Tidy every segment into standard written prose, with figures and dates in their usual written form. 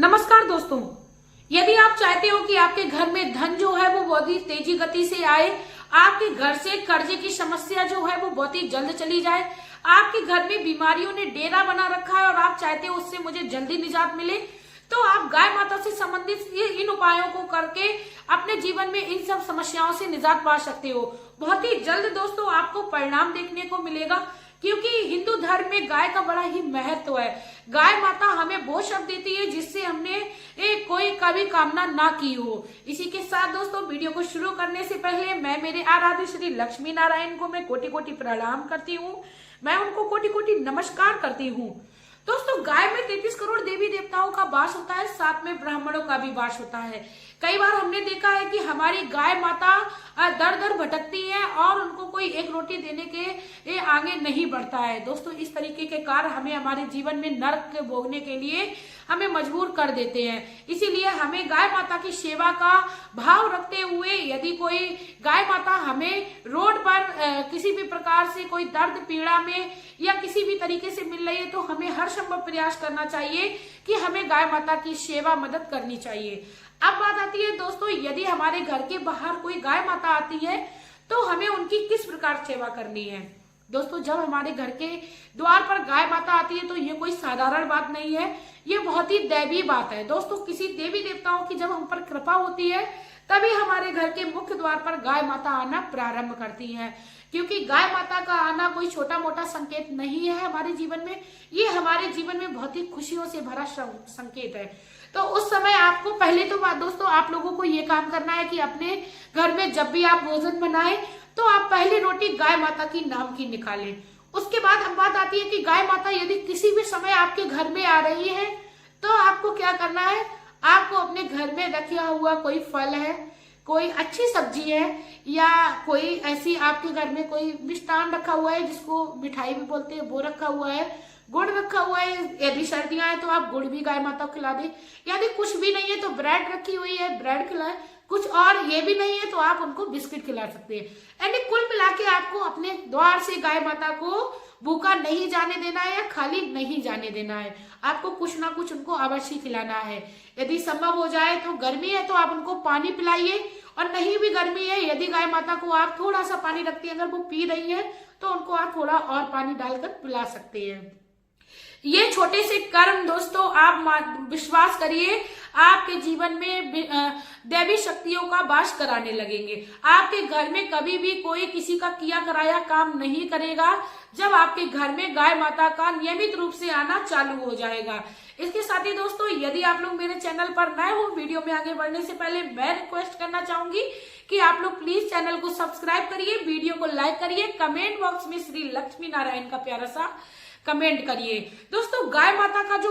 नमस्कार दोस्तों, यदि आप चाहते हो कि आपके घर में धन जो है वो बहुत ही तेजी गति से आए, आपके घर से कर्जे की समस्या जो है वो बहुत ही जल्द चली जाए, आपके घर में बीमारियों ने डेरा बना रखा है और आप चाहते हो उससे मुझे जल्दी निजात मिले, तो आप गाय माता से संबंधित इन उपायों को करके अपने जीवन में इन सब समस्याओं से निजात पा सकते हो। बहुत ही जल्द दोस्तों आपको परिणाम देखने को मिलेगा, क्योंकि हिंदू धर्म में गाय का बड़ा ही महत्व है। गाय माता हमें वो शब्द देती है जिससे हमने कोई कभी कामना ना की हो। इसी के साथ दोस्तों वीडियो को शुरू करने से पहले मैं मेरे आराध्य श्री लक्ष्मी नारायण को मैं कोटि कोटि प्रणाम करती हूँ, मैं उनको कोटि कोटि नमस्कार करती हूँ। दोस्तों, गाय में 33 करोड़ देवी देवताओं का वास होता है, साथ में ब्राह्मणों का भी वास होता है। कई बार हमने देखा है कि हमारी गाय माता दर दर भटकती है और उनको कोई एक रोटी देने के आगे नहीं बढ़ता है। दोस्तों, इस तरीके के कार्य हमें हमारे जीवन में नरक भोगने के लिए हमें मजबूर कर देते हैं। इसीलिए हमें गाय माता की सेवा का भाव रखते हुए, यदि कोई गाय माता हमें रोड पर किसी भी प्रकार से कोई दर्द पीड़ा में या किसी भी तरीके से मिल रही है, तो हमें हर संभव प्रयास करना चाहिए कि हमें गाय माता की सेवा मदद करनी चाहिए। अब बात आती है दोस्तों, यदि हमारे घर के बाहर कोई गाय माता आती है तो हमें उनकी किस प्रकार सेवा करनी है। दोस्तों, जब हमारे घर के द्वार पर गाय माता आती है तो ये कोई साधारण बात नहीं है, ये बहुत ही दैवीय बात है। दोस्तों, किसी देवी देवताओं की जब हम पर कृपा होती है तभी हमारे घर के मुख्य द्वार पर गाय माता आना प्रारंभ करती हैं, क्योंकि गाय माता का आना कोई छोटा मोटा संकेत नहीं है हमारे जीवन में, ये हमारे जीवन में बहुत ही खुशियों से भरा संकेत है। तो उस समय आपको पहले तो दोस्तों आप लोगों को ये काम करना है कि अपने घर में जब भी आप भोजन बनाएं तो आप पहली रोटी गाय माता की नाम की निकालें। उसके बाद अब बात आती है कि गाय माता यदि किसी भी समय आपके घर में आ रही है तो आपको क्या करना है, आपको अपने घर में रखा हुआ कोई फल है, कोई अच्छी सब्जी है, या कोई ऐसी आपके घर में कोई मिष्ठान रखा हुआ है जिसको मिठाई भी बोलते हैं वो रखा हुआ है, गुड़ रखा हुआ है, यदि सर्दियां हैं तो आप गुड़ भी गाय माता को खिला दें, यदि कुछ भी नहीं है तो ब्रेड रखी हुई है ब्रेड खिलाएं, कुछ और ये भी नहीं है तो आप उनको बिस्किट खिला सकते हैं। यानी कुल मिला के आपको अपने द्वार से गाय माता को भूखा नहीं जाने देना है या खाली नहीं जाने देना है, आपको कुछ ना कुछ उनको अवश्य खिलाना है। यदि संभव हो जाए तो गर्मी है तो आप उनको पानी पिलाइए, और नहीं भी गर्मी है यदि गाय माता को आप थोड़ा सा पानी रखती है, अगर वो पी रही है तो उनको आप थोड़ा और पानी डालकर पिला सकते हैं। ये छोटे से कर्म दोस्तों आप विश्वास करिए आपके जीवन में दैवी शक्तियों का वास कराने लगेंगे। आपके घर में कभी भी कोई किसी का किया कराया काम नहीं करेगा जब आपके घर में गाय माता का नियमित रूप से आना चालू हो जाएगा। इसके साथ ही दोस्तों, यदि आप लोग मेरे चैनल पर नए हो, वीडियो में आगे बढ़ने से पहले मैं रिक्वेस्ट करना चाहूंगी कि आप लोग प्लीज चैनल को सब्सक्राइब करिए, वीडियो को लाइक करिए, कमेंट बॉक्स में श्री लक्ष्मी नारायण का प्यारा सा कमेंट करिए। दोस्तों, गाय माता का जो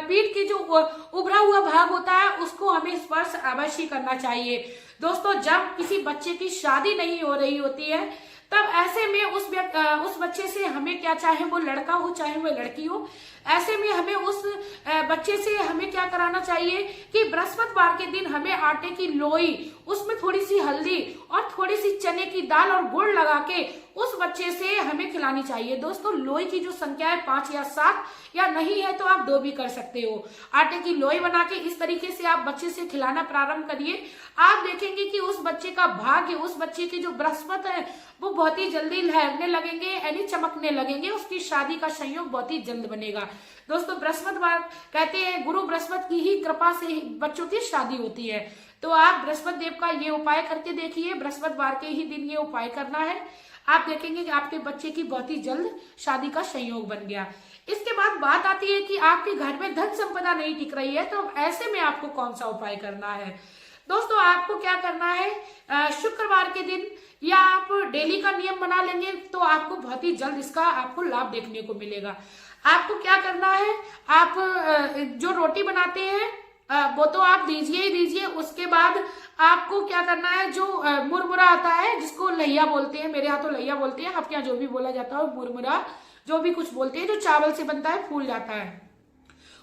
पीठ की जो उभरा हुआ भाग होता है उसको हमें स्पर्श अवश्य करना चाहिए। दोस्तों, जब किसी बच्चे की शादी नहीं हो रही होती है तब ऐसे में उस बच्चे से हमें क्या, चाहे वो लड़का हो चाहे वो लड़की हो, ऐसे में हमें उस बच्चे से हमें क्या कराना चाहिए कि बृहस्पतिवार के दिन हमें आटे की लोई, उसमें थोड़ी सी हल्दी और थोड़ी सी चने की दाल और गुड़ लगा के उस बच्चे से हमें खिलानी चाहिए। दोस्तों, लोई की जो संख्या है 5 या 7, या नहीं है तो आप 2 भी कर सकते हो। आटे की लोई बना के इस तरीके से आप बच्चे से खिलाना प्रारंभ करिए, आप देखेंगे कि उस बच्चे का भाग्य, उस बच्चे की जो बृहस्पति है वो बहुत ही जल्दी लहरने लगेंगे, यानी चमकने लगेंगे, उसकी शादी का संयोग बहुत ही जल्द बनेगा। दोस्तों, बृहस्पतिवार कहते हैं गुरु बृहस्पति की ही कृपा से ही बच्चों की शादी होती है, तो आप बृहस्पति देव का ये उपाय करके देखिए। बृहस्पतिवार के ही दिन ये उपाय करना है, आप देखेंगे कि आपके बच्चे की बहुत ही जल्द शादी का संयोग बन गया। इसके बाद बात आती है कि आपके घर में धन संपदा नहीं टिक रही है, तो ऐसे में आपको कौन सा उपाय करना है। दोस्तों, आपको क्या करना है, शुक्रवार के दिन या आप डेली का नियम बना लेंगे तो आपको बहुत ही जल्द इसका आपको लाभ देखने को मिलेगा। आपको क्या करना है, आप जो रोटी बनाते हैं वो तो आप दीजिए ही दीजिए, उसके बाद आपको क्या करना है, जो मुरमुरा आता है जिसको लैया बोलते हैं, मेरे यहाँ तो लैया बोलते हैं, आपके यहाँ जो भी बोला जाता है मुरमुरा, जो भी कुछ बोलते हैं, जो चावल से बनता है, फूल जाता है,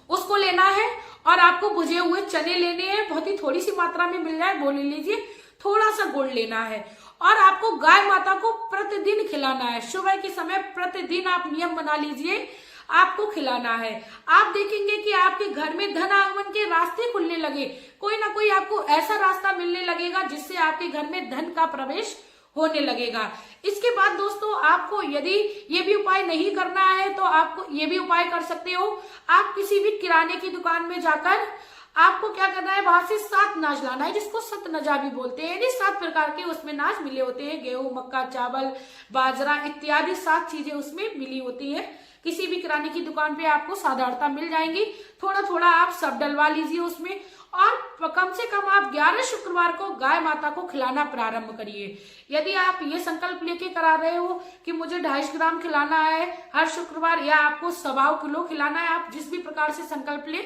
उसको लेना है। और आपको भुजे हुए चने लेने हैं, बहुत ही थोड़ी सी मात्रा में मिल जाए वो ले लीजिए, थोड़ा सा गुड़ लेना है, और आपको गाय माता को प्रतिदिन खिलाना है। सुबह के समय प्रतिदिन आप नियम बना लीजिए, आपको खिलाना है। आप देखेंगे कि आपके घर में धन आगमन के रास्ते खुलने लगे, कोई ना कोई आपको ऐसा रास्ता मिलने लगेगा जिससे आपके घर में धन का प्रवेश होने लगेगा। इसके बाद दोस्तों आपको यदि ये भी उपाय नहीं करना है तो आपको ये भी उपाय कर सकते हो। आप किसी भी किराने की दुकान में जाकर आपको क्या करना है, वहां से 7 नाज लाना है, जिसको सतनजा भी बोलते हैं। यानी 7 प्रकार के उसमें नाज मिले होते हैं, गेहूं, मक्का, चावल, बाजरा इत्यादि 7 चीजें उसमें मिली होती है। किसी भी किराने की दुकान पे आपको साधारणता मिल जाएंगी। थोड़ा थोड़ा आप सब डलवा लीजिए उसमें, और कम से कम आप 11 शुक्रवार को गाय माता को खिलाना प्रारंभ करिए। यदि आप ये संकल्प लेके करा रहे हो कि मुझे 250 ग्राम खिलाना है हर शुक्रवार, या आपको 1.25 किलो खिलाना है, आप जिस भी प्रकार से संकल्प ले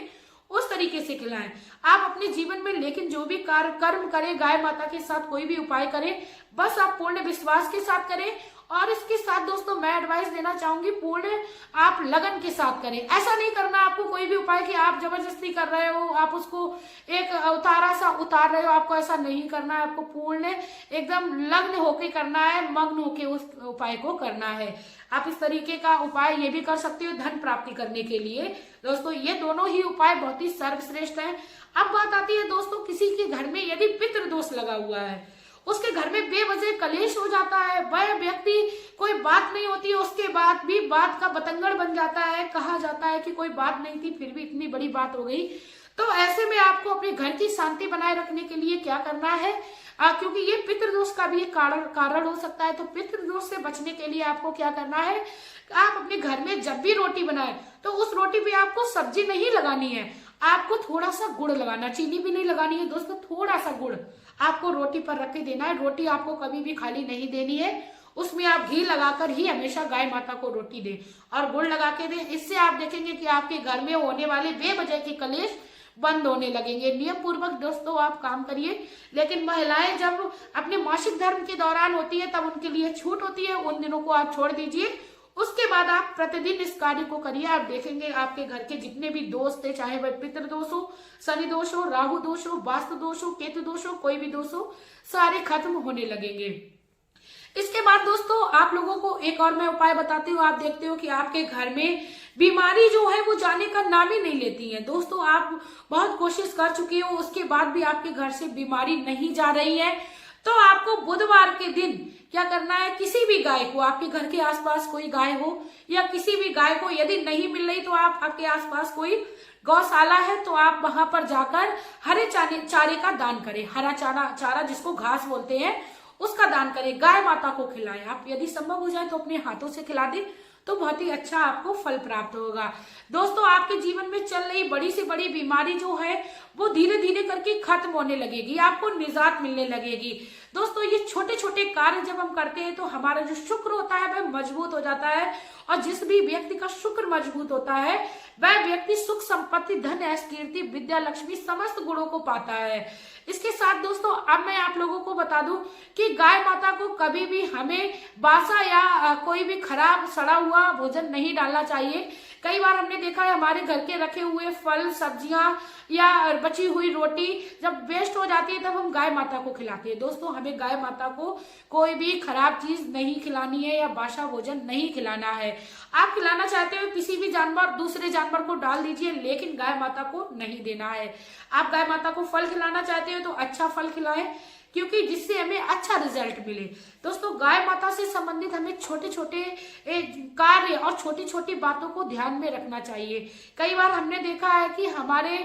उस तरीके से खिलाएं आप अपने जीवन में। लेकिन जो भी कार्य कर्म करें, गाय माता के साथ कोई भी उपाय करें, बस आप पूर्ण विश्वास के साथ करें। और इसके साथ दोस्तों मैं एडवाइस देना चाहूंगी, पूर्ण आप लगन के साथ करें। ऐसा नहीं करना आपको कोई भी उपाय कि आप जबरदस्ती कर रहे हो, आप उसको एक उतारा सा उतार रहे हो, आपको ऐसा नहीं करना है। आपको पूर्ण एकदम लग्न होके करना है, मग्न होके उस उपाय को करना है। आप इस तरीके का उपाय ये भी कर सकते हो धन प्राप्ति करने के लिए। दोस्तों ये दोनों ही उपाय बहुत ही सर्वश्रेष्ठ हैं। अब बात आती है दोस्तों, किसी के घर में यदि पितृ दोष लगा हुआ है, उसके घर में बेवजह कलेश हो जाता है, वह व्यक्ति कोई बात नहीं होती है, उसके बाद भी बात का बतंगड़ बन जाता है, कहा जाता है कि कोई बात नहीं थी फिर भी इतनी बड़ी बात हो गई। तो ऐसे में आपको अपने घर की शांति बनाए रखने के लिए क्या करना है, क्योंकि ये पितृदोष का भी एक कारण हो सकता है। तो पितृदोष से बचने के लिए आपको क्या करना है, आप अपने घर में जब भी रोटी बनाए तो उस रोटी पे आपको सब्जी नहीं लगानी है, आपको थोड़ा सा गुड़ लगाना, चीनी भी नहीं लगानी है दोस्तों, थोड़ा सा गुड़ आपको रोटी पर रख के देना है। रोटी आपको कभी भी खाली नहीं देनी है, उसमें आप घी लगाकर ही हमेशा गाय माता को रोटी दें और गुड़ लगा के दें। इससे आप देखेंगे कि आपके घर में होने वाले बेवजह के कलेश बंद होने लगेंगे। नियम पूर्वक दोस्तों आप काम करिए। लेकिन महिलाएं जब अपने मासिक धर्म के दौरान होती है तब उनके लिए छूट होती है, उन दिनों को आप छोड़ दीजिए। उसके बाद आप प्रतिदिन इस कार्य को करिए। आप देखेंगे आपके घर के जितने भी दोष थे, चाहे वह पितृ दोष हो, शनि दोष हो, राहु दोष हो, वास्तु दोष हो, केतु दोष हो, कोई भी दोष हो, सारे खत्म होने लगेंगे। इसके बाद दोस्तों आप लोगों को एक और मैं उपाय बताती हूँ। आप देखते हो कि आपके घर में बीमारी जो है वो जाने का नाम ही नहीं लेती है। दोस्तों आप बहुत कोशिश कर चुकी हो, उसके बाद भी आपके घर से बीमारी नहीं जा रही है, तो आपको बुधवार के दिन क्या करना है, किसी भी गाय को, आपके घर के आसपास कोई गाय हो या किसी भी गाय को यदि नहीं मिल रही तो आप आपके आसपास कोई गौशाला है तो आप वहां पर जाकर हरे चारे का दान करें। हरा चारा जिसको घास बोलते हैं उसका दान करें, गाय माता को खिलाएं। आप यदि संभव हो जाए तो अपने हाथों से खिला दें तो बहुत ही अच्छा आपको फल प्राप्त होगा। दोस्तों आपके जीवन में चल रही बड़ी से बड़ी बीमारी जो है वो धीरे धीरे करके खत्म होने लगेगी, आपको निजात मिलने लगेगी। दोस्तों ये छोटे छोटे कार्य जब हम करते हैं तो हमारा जो शुक्र होता है वह मजबूत हो जाता है, और जिस भी व्यक्ति का शुक्र मजबूत होता है वह व्यक्ति सुख संपत्ति, धन, ऐश, कीर्ति, विद्या, लक्ष्मी समस्त गुणों को पाता है। इसके साथ दोस्तों अब मैं आप लोगों को बता दूं कि गाय माता को कभी भी हमें बासा या कोई भी खराब सड़ा हुआ भोजन नहीं डालना चाहिए। कई बार हमने देखा है हमारे घर के रखे हुए फल, सब्जियां या बची हुई रोटी जब वेस्ट हो जाती है तब हम गाय माता को खिलाते हैं। दोस्तों हमें गाय माता को कोई भी खराब चीज नहीं खिलानी है या बासा भोजन नहीं खिलाना है। आप खिलाना चाहते हो किसी भी जानवर, दूसरे जानवर को डाल दीजिए, लेकिन गाय माता को नहीं देना है। आप गाय माता को फल खिलाना चाहते हो तो अच्छा फल खिलाएं, क्योंकि जिससे हमें अच्छा रिजल्ट मिले। दोस्तों गाय माता से संबंधित हमें छोटे छोटे कार्य और छोटी छोटी बातों को ध्यान में रखना चाहिए। कई बार हमने देखा है कि हमारे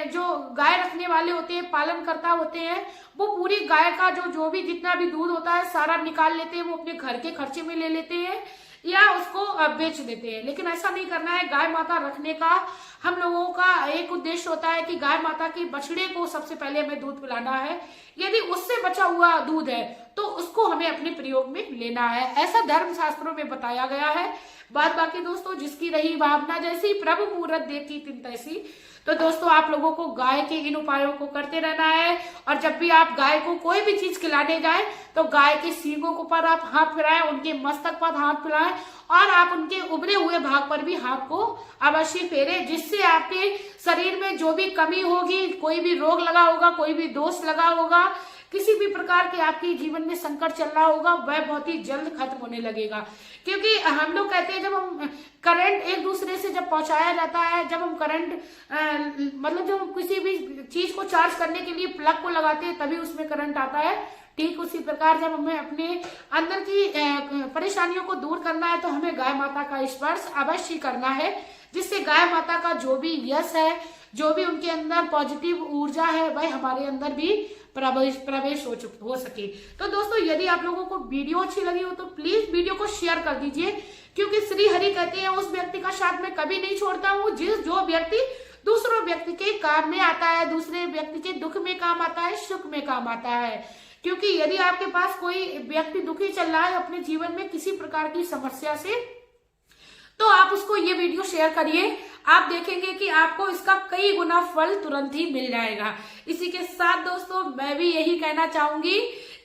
जो गाय रखने वाले होते हैं, पालनकर्ता होते हैं, वो पूरी गाय का जो भी जितना भी दूध होता है सारा निकाल लेते हैं, वो अपने घर के खर्चे में ले लेते हैं या उसको बेच देते हैं। लेकिन ऐसा नहीं करना है। गाय माता रखने का हम लोगों का एक उद्देश्य होता है कि गाय माता की बछड़े को सबसे पहले हमें दूध पिलाना है। यदि उससे बचा हुआ दूध है तो उसको हमें अपने प्रयोग में लेना है, ऐसा धर्म शास्त्रों में बताया गया है। बात बाकी दोस्तों जिसकी रही भावना जैसी, प्रभु मुहूर्त देखी तिन तैसी। तो दोस्तों आप लोगों को गाय के इन उपायों को करते रहना है, और जब भी आप गाय को कोई भी चीज खिलाने जाए तो गाय के सींगों के ऊपर आप हाथ फिराएं, उनके मस्तक पर हाथ फिराएं, और आप उनके उभरे हुए भाग पर भी हाथ को अवश्य फेरें, जिससे आपके शरीर में जो भी कमी होगी, कोई भी रोग लगा होगा, कोई भी दोष लगा होगा, किसी भी प्रकार के आपके जीवन में संकट चल रहा होगा वह बहुत ही जल्द खत्म होने लगेगा। क्योंकि हम लोग कहते हैं जब हम करंट एक दूसरे से जब पहुंचाया जाता है, जब हम करंट मतलब जब हम किसी भी चीज को चार्ज करने के लिए प्लग को लगाते हैं तभी उसमें करंट आता है। ठीक उसी प्रकार जब हमें अपने अंदर की परेशानियों को दूर करना है तो हमें गाय माता का स्पर्श अवश्य करना है, जिससे गाय माता का जो भी यश है, जो भी उनके अंदर पॉजिटिव ऊर्जा है वह हमारे अंदर भी प्रवेश हो सके। तो दोस्तों यदि आप लोगों को वीडियो अच्छी लगी हो तो प्लीज वीडियो को शेयर कर दीजिए, क्योंकि श्री हरि कहते हैं उस व्यक्ति का साथ मैं कभी नहीं छोड़ता हूँ जो व्यक्ति दूसरों व्यक्ति के काम में आता है, दूसरे व्यक्ति के दुख में काम आता है, सुख में काम आता है। क्योंकि यदि आपके पास कोई व्यक्ति दुखी चल रहा है अपने जीवन में किसी प्रकार की समस्या से, तो आप उसको ये वीडियो शेयर करिए, आप देखेंगे कि आपको इसका कई गुना फल तुरंत ही मिल जाएगा। इसी के साथ दोस्तों मैं भी यही कहना चाहूंगी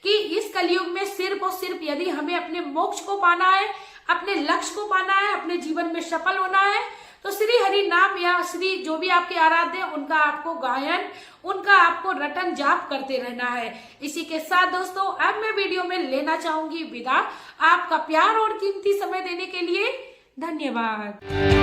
कि इस कलयुग में सिर्फ और सिर्फ यदि हमें अपने मोक्ष को पाना है, अपने लक्ष्य को पाना है, अपने जीवन में सफल होना है, तो श्री हरि नाम या श्री जो भी आपके आराध्य हैं उनका आपको गायन, उनका आपको रटन जाप करते रहना है। इसी के साथ दोस्तों अब मैं वीडियो में लेना चाहूंगी विदा। आपका प्यार और कीमती समय देने के लिए धन्यवाद।